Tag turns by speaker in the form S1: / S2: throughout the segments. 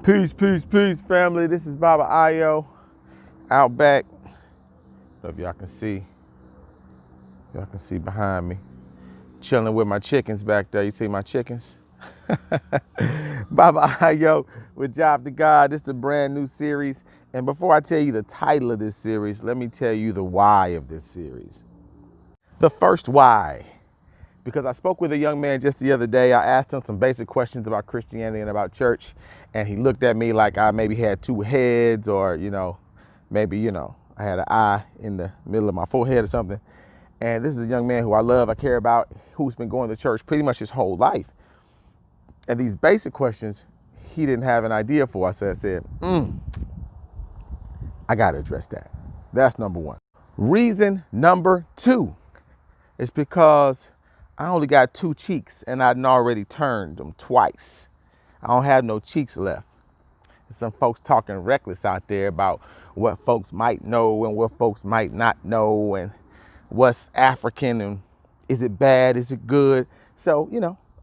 S1: Peace, peace, peace, family. This is Baba Ayo out back. If y'all can see, behind me, chilling with my chickens back there. You see my chickens? Baba Ayo with Job to God. This is a brand new series. And before I tell you the title of this series, let me tell you the why of this series. The first why. Because I spoke with a young man just the other day. I asked him some basic questions about Christianity and about church, and he looked at me like I maybe had two heads, or maybe I had an eye in the middle of my forehead or something. And this is a young man who I love, I care about, who's been going to church pretty much his whole life. And these basic questions, he didn't have an idea for. I said, I gotta address that. That's number one. Reason number two is because I only got two cheeks and I'd already turned them twice. I don't have no cheeks left. There's some folks talking reckless out there about what folks might know and what folks might not know, and what's African and is it bad, is it good? So,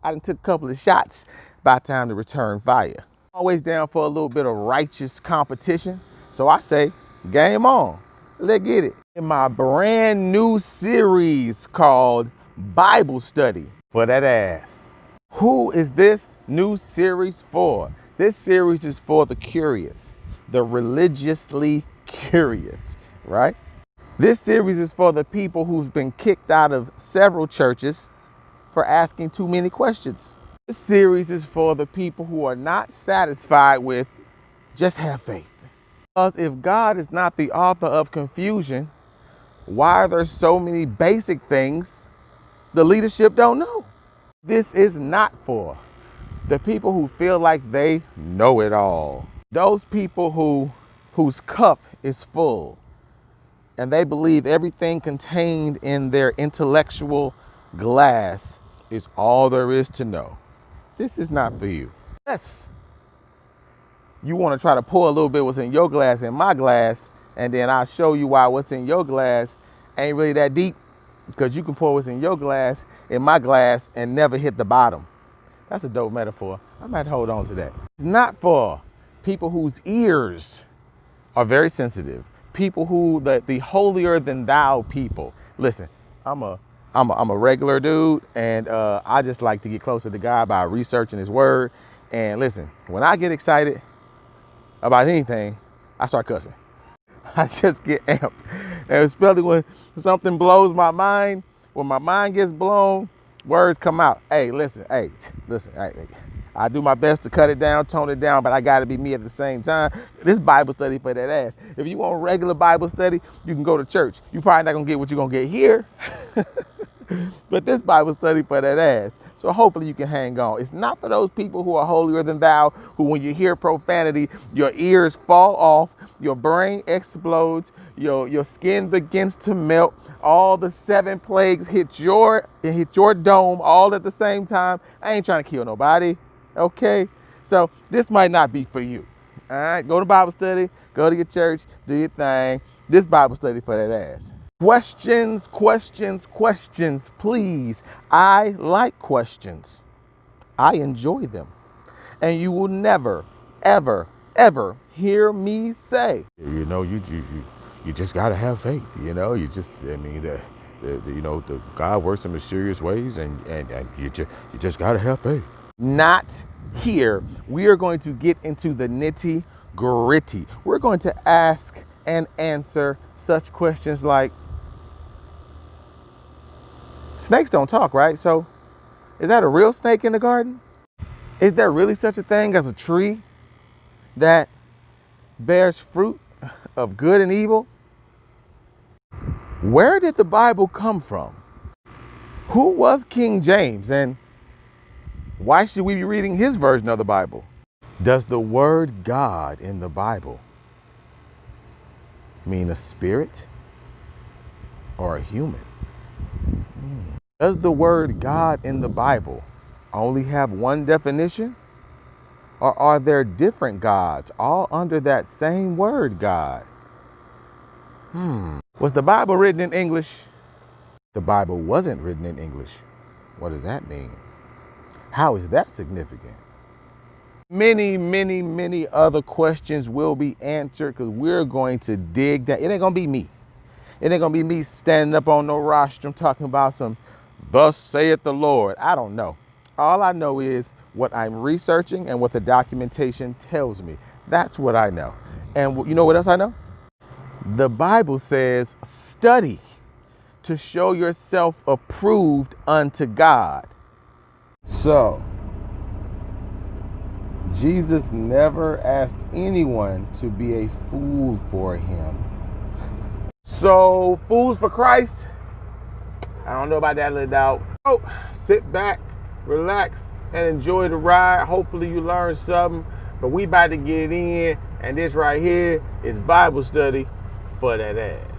S1: I done took a couple of shots. About time to return fire. Always down for a little bit of righteous competition. So I say, game on. Let's get it. In my brand new series called Bible Study for that ass. Who is this new series for? This series is for the curious, the religiously curious, right? This series is for the people who've been kicked out of several churches for asking too many questions. This series is for the people who are not satisfied with just have faith. Because if God is not the author of confusion, why are there so many basic things the leadership don't know? This is not for the people who feel like they know it all. Those people whose cup is full and they believe everything contained in their intellectual glass is all there is to know. This is not for you. Yes, you want to try to pour a little bit what's in your glass in my glass, and then I'll show you why what's in your glass ain't really that deep, because you can pour what's in your glass in my glass and never hit the bottom. That's a dope metaphor. I might hold on to that. It's not for people whose ears are very sensitive, people who, the holier than thou people. Listen, I'm a regular dude, and I just like to get closer to God by researching his word. And listen, when I get excited about anything, I start cussing. I just get amped. And especially when something blows my mind, when my mind gets blown, words come out. Hey, listen. I do my best to cut it down, tone it down, but I gotta be me at the same time. This Bible study for that ass. If you want regular Bible study, you can go to church. You probably not gonna get what you're gonna get here. But this Bible study for that ass. So hopefully you can hang on. It's not for those people who are holier than thou, who when you hear profanity, your ears fall off, your brain explodes, your skin begins to melt, all the 7 plagues hit your dome all at the same time. I ain't trying to kill nobody, okay? So this might not be for you. All right, go to Bible study, go to your church, do your thing. This Bible study for that ass. Questions, please. I like questions. I enjoy them. And you will never, ever, ever hear me say, you just gotta have faith. The God works in mysterious ways, and you just gotta have faith. Not here. We are going to get into the nitty gritty. We're going to ask and answer such questions like, snakes don't talk, right? So is that a real snake in the garden? Is there really such a thing as a tree that bears fruit of good and evil? Where did the Bible come from? Who was King James, and why should we be reading his version of the Bible? Does the word God in the Bible mean a spirit or a human? Does the word God in the Bible only have one definition? Or are there different gods all under that same word God? Was the Bible written in English? The Bible wasn't written in English. What does that mean? How is that significant? Many, many, many other questions will be answered because we're going to dig that. It ain't going to be me. It ain't going to be me standing up on no rostrum talking about some thus saith the Lord. I don't know. All I know is what I'm researching and what the documentation tells me. That's what I know. And you know what else I know? The Bible says, study to show yourself approved unto God. So, Jesus never asked anyone to be a fool for him. So, fools for Christ, I don't know about that little doubt. Oh, sit back, relax, and enjoy the ride. Hopefully you learned something. But we about to get in, and this right here is Bible study for that ass.